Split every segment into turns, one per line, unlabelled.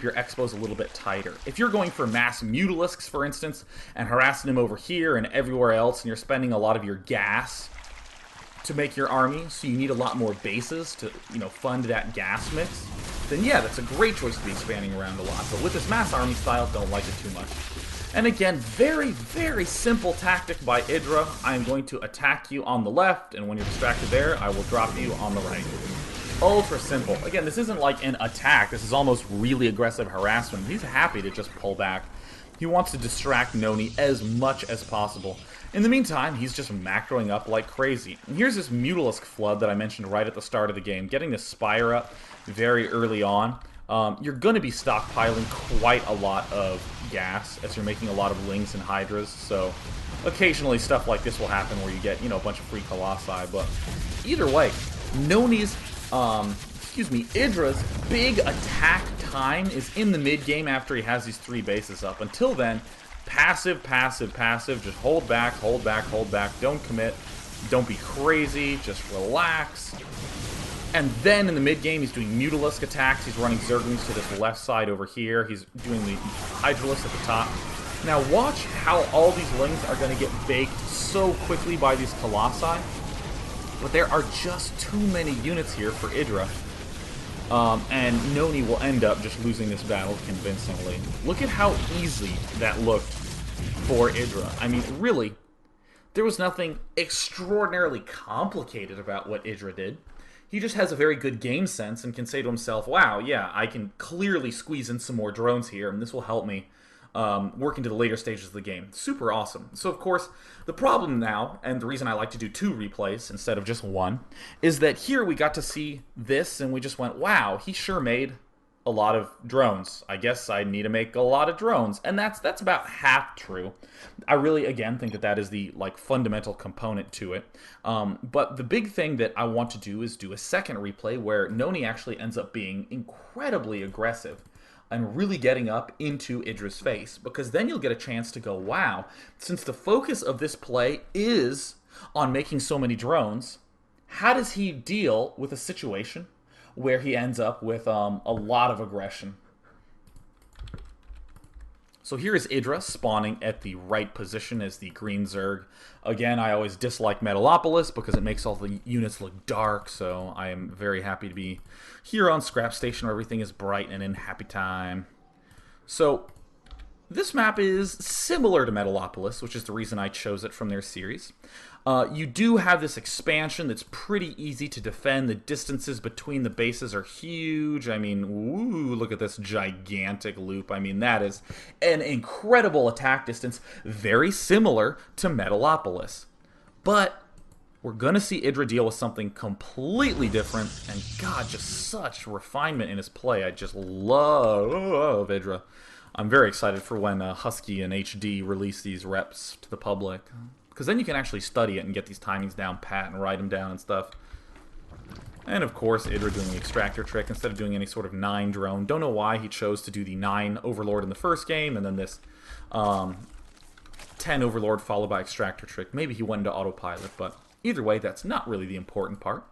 your expos a little bit tighter. If you're going for mass mutalisks, for instance, and harassing them over here and everywhere else, and you're spending a lot of your gas to make your army, so you need a lot more bases to, fund that gas mix, then yeah, that's a great choice to be expanding around a lot. But with this mass army style, don't like it too much. And again, very, very simple tactic by Idra. I'm going to attack you on the left, and when you're distracted there, I will drop you on the right. Ultra simple. Again, this isn't like an attack. This is almost really aggressive harassment. He's happy to just pull back. He wants to distract Nony as much as possible. In the meantime, he's just macroing up like crazy. And here's this Mutalisk flood that I mentioned right at the start of the game. Getting the Spire up very early on. You're going to be stockpiling quite a lot of gas as you're making a lot of Lings and Hydras. So occasionally stuff like this will happen where you get, a bunch of free Colossi. But either way, Nony's Idra's big attack time is in the mid-game after he has these 3 bases up. Until then, passive, passive, passive. Just hold back, hold back, hold back. Don't commit. Don't be crazy. Just relax. And then in the mid-game, he's doing Mutalisk attacks. He's running Zerglings to this left side over here. He's doing the Hydralisk at the top. Now watch how all these Lings are going to get baked so quickly by these Colossi. But there are just too many units here for Idra. And Nony will end up just losing this battle convincingly. Look at how easy that looked for Idra. I mean, really, there was nothing extraordinarily complicated about what Idra did. He just has a very good game sense and can say to himself, wow, yeah, I can clearly squeeze in some more drones here, and this will help me work into the later stages of the game. Super awesome. So, of course, the problem now, and the reason I like to do 2 replays instead of just 1, is that here we got to see this, and we just went, wow, he sure made a lot of drones. I guess I need to make a lot of drones. And that's about half true. I really, again, think that is the fundamental component to it. But the big thing that I want to do is do a second replay where Nony actually ends up being incredibly aggressive and really getting up into Idra's face, because then you'll get a chance to go, wow, since the focus of this play is on making so many drones, how does he deal with a situation where he ends up with a lot of aggression? So here is Idra spawning at the right position as the green Zerg. Again, I always dislike Metalopolis because it makes all the units look dark, so I am very happy to be here on Scrap Station where everything is bright and in happy time. So this map is similar to Metalopolis, which is the reason I chose it from their series. You do have this expansion that's pretty easy to defend. The distances between the bases are huge. I mean, woo, look at this gigantic loop. I mean, that is an incredible attack distance, very similar to Metalopolis. But we're going to see Idra deal with something completely different, and God, just such refinement in his play. I just love Idra. I'm very excited for when Husky and HD release these reps to the public, because then you can actually study it and get these timings down pat and write them down and stuff. And of course, Idra doing the extractor trick instead of doing any sort of 9 drone. Don't know why he chose to do the 9 Overlord in the first game and then this 10 Overlord followed by extractor trick. Maybe he went into autopilot, but either way, that's not really the important part.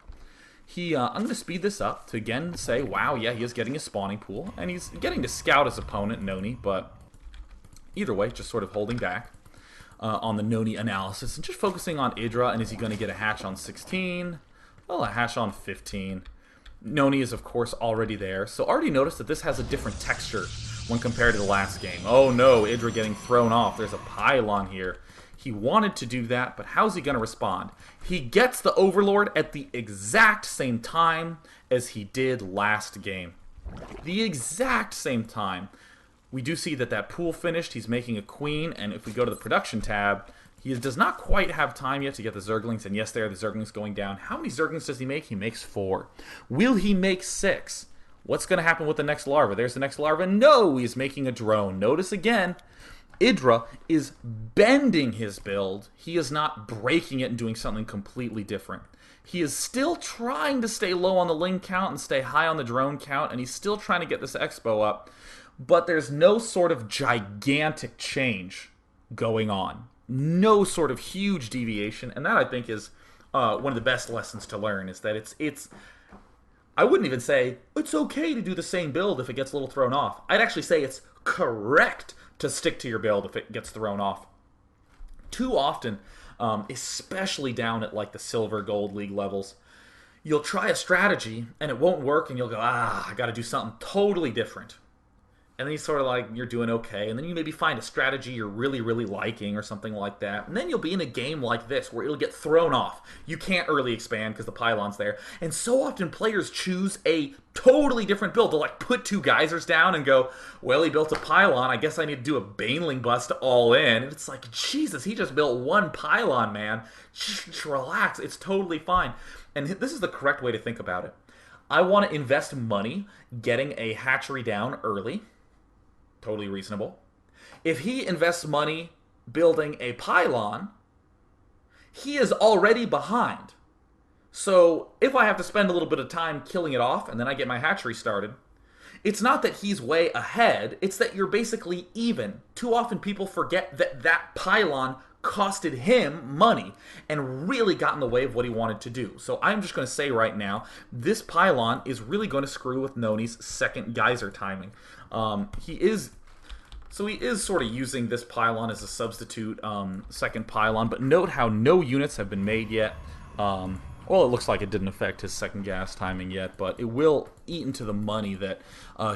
I'm going to speed this up to again say, wow, yeah, he is getting a spawning pool, and he's getting to scout his opponent, Nony, but either way, just sort of holding back on the Nony analysis and just focusing on Idra, and is he going to get a hatch on 16? Well, a hatch on 15. Nony is, of course, already there, so already noticed that this has a different texture when compared to the last game. Oh no, Idra getting thrown off. There's a pylon here. He wanted to do that, but how's he going to respond? He gets the Overlord at the exact same time as he did last game. The exact same time. We do see that pool finished. He's making a queen, and if we go to the production tab, he does not quite have time yet to get the Zerglings, and yes, there are the Zerglings going down. How many Zerglings does he make? He makes 4. Will he make 6? What's going to happen with the next larva? There's the next larva. No, he's making a drone. Notice again, Idra is bending his build. He is not breaking it and doing something completely different. He is still trying to stay low on the Ling count and stay high on the drone count, and he's still trying to get this expo up. But there's no sort of gigantic change going on. No sort of huge deviation, and that I think is one of the best lessons to learn, is that it's I wouldn't even say it's okay to do the same build if it gets a little thrown off. I'd actually say it's correct to stick to your build if it gets thrown off. Too often, especially down at like the silver, gold league levels, you'll try a strategy and it won't work, and you'll go, I got to do something totally different. And then you sort of like, you're doing okay, and then you maybe find a strategy you're really, really liking or something like that. And then you'll be in a game like this where it'll get thrown off. You can't early expand because the pylon's there. And so often players choose a totally different build. They'll like put 2 geysers down and go, well, he built a pylon. I guess I need to do a Baneling bust all in. And it's like, Jesus, he just built 1 pylon, man. Just relax. It's totally fine. And this is the correct way to think about it. I want to invest money getting a hatchery down early. Totally reasonable. If he invests money building a pylon, he is already behind. So if I have to spend a little bit of time killing it off and then I get my hatchery started, it's not that he's way ahead, it's that you're basically even. Too often people forget that that pylon costed him money and really got in the way of what he wanted to do. So I'm just going to say right now, this pylon is really going to screw with Nony's second geyser timing. He is sort of using this pylon as a substitute second pylon, but note how no units have been made yet. Well, it looks like it didn't affect his second gas timing yet, but it will eat into the money that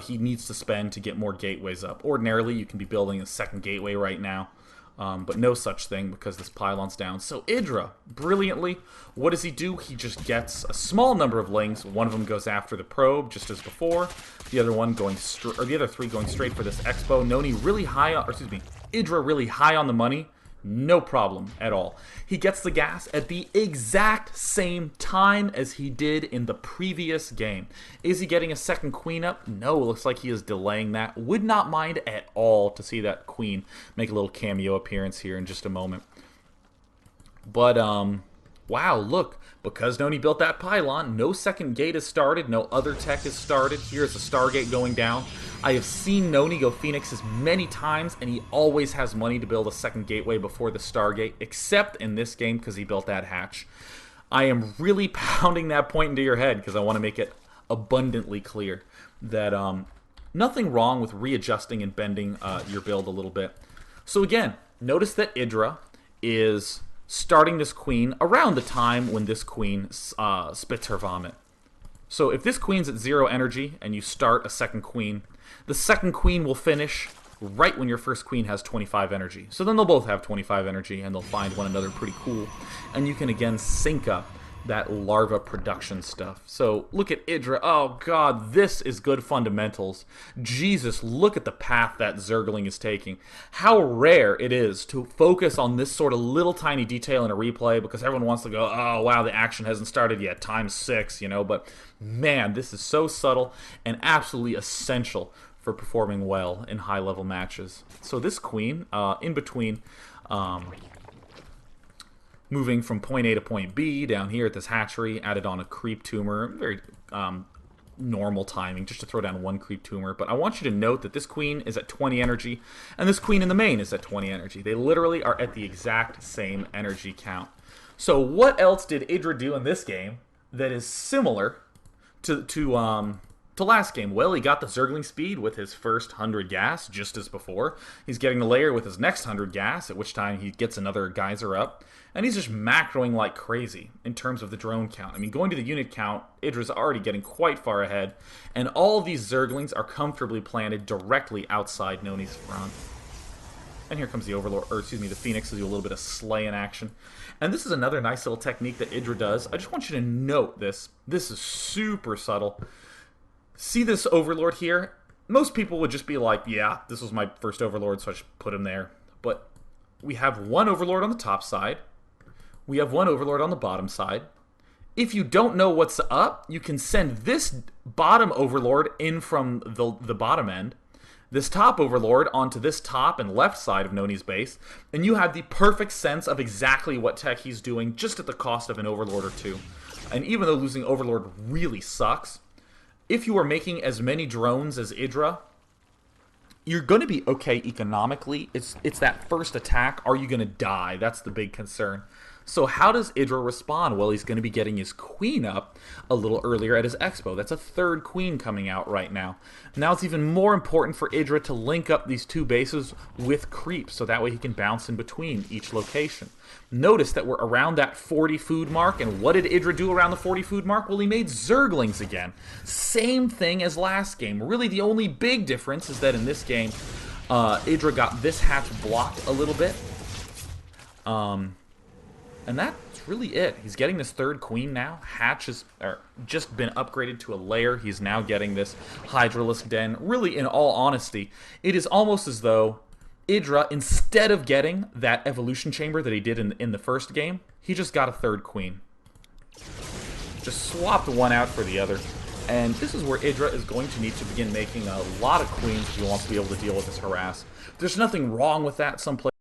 he needs to spend to get more gateways up. Ordinarily, you can be building a second gateway right now, but no such thing because this pylon's down. So Idra, brilliantly, what does he do? He just gets a small number of lings. One of them goes after the probe, just as before. The other one going the other 3 going straight for this expo. Nony really high on, or excuse me, Idra really high on the money. No problem at all. He gets the gas at the exact same time as he did in the previous game. Is he getting a second queen up? No, it looks like he is delaying that. Would not mind at all to see that queen make a little cameo appearance here in just a moment. But, wow, look, because Nony built that pylon, no second gate is started, no other tech is started. Here's the Stargate going down. I have seen Nony go Phoenixes many times, and he always has money to build a second gateway before the Stargate, except in this game because he built that hatch. I am really pounding that point into your head because I want to make it abundantly clear that nothing wrong with readjusting and bending your build a little bit. So again, notice that Idra is starting this queen around the time when this queen spits her vomit. So if this queen's at 0 energy and you start a second queen, the second queen will finish right when your first queen has 25 energy. So then they'll both have 25 energy and they'll find one another pretty cool. And you can again sync up that larva production stuff. So look at Idra. Oh god, this is good fundamentals. Jesus, look at the path that Zergling is taking. How rare it is to focus on this sort of little tiny detail in a replay because everyone wants to go, oh wow, the action hasn't started yet, times 6, you know, but man, this is so subtle and absolutely essential for performing well in high level matches. So this queen, in between moving from point A to point B, down here at this hatchery, added on a creep tumor. Very normal timing, just to throw down 1 creep tumor. But I want you to note that this queen is at 20 energy, and this queen in the main is at 20 energy. They literally are at the exact same energy count. So what else did Idra do in this game that is similar to last game? Well, he got the Zergling speed with his first 100 gas, just as before. He's getting the layer with his next 100 gas, at which time he gets another geyser up. And he's just macroing like crazy in terms of the drone count. I mean, going to the unit count, Idra's already getting quite far ahead. And all of these Zerglings are comfortably planted directly outside Nony's front. And here comes the Overlord, or excuse me, the Phoenix to do a little bit of slay in action. And this is another nice little technique that Idra does. I just want you to note this. This is super subtle. See this Overlord here? Most people would just be like, yeah, this was my first Overlord, so I just put him there. But we have one Overlord on the top side. We have one Overlord on the bottom side. If you don't know what's up, you can send this bottom Overlord in from the bottom end, this top Overlord onto this top and left side of Nony's base, and you have the perfect sense of exactly what tech he's doing, just at the cost of an Overlord or 2. And even though losing Overlord really sucks, if you are making as many drones as Idra, you're going to be okay economically. It's that first attack. Are you going to die? That's the big concern. So how does Idra respond? Well, he's going to be getting his queen up a little earlier at his expo. That's a third queen coming out right now. Now it's even more important for Idra to link up these two bases with creeps, so that way he can bounce in between each location. Notice that we're around that 40 food mark, and what did Idra do around the 40 food mark? Well, he made Zerglings again. Same thing as last game. Really, the only big difference is that in this game, Idra got this hatch blocked a little bit. And that's really it. He's getting this third queen now. Hatch has just been upgraded to a layer. He's now getting this Hydralisk Den. Really, in all honesty, it is almost as though Idra, instead of getting that evolution chamber that he did in the first game, he just got a third queen. Just swapped one out for the other. And this is where Idra is going to need to begin making a lot of queens if he wants to be able to deal with this harass. There's nothing wrong with that. Some players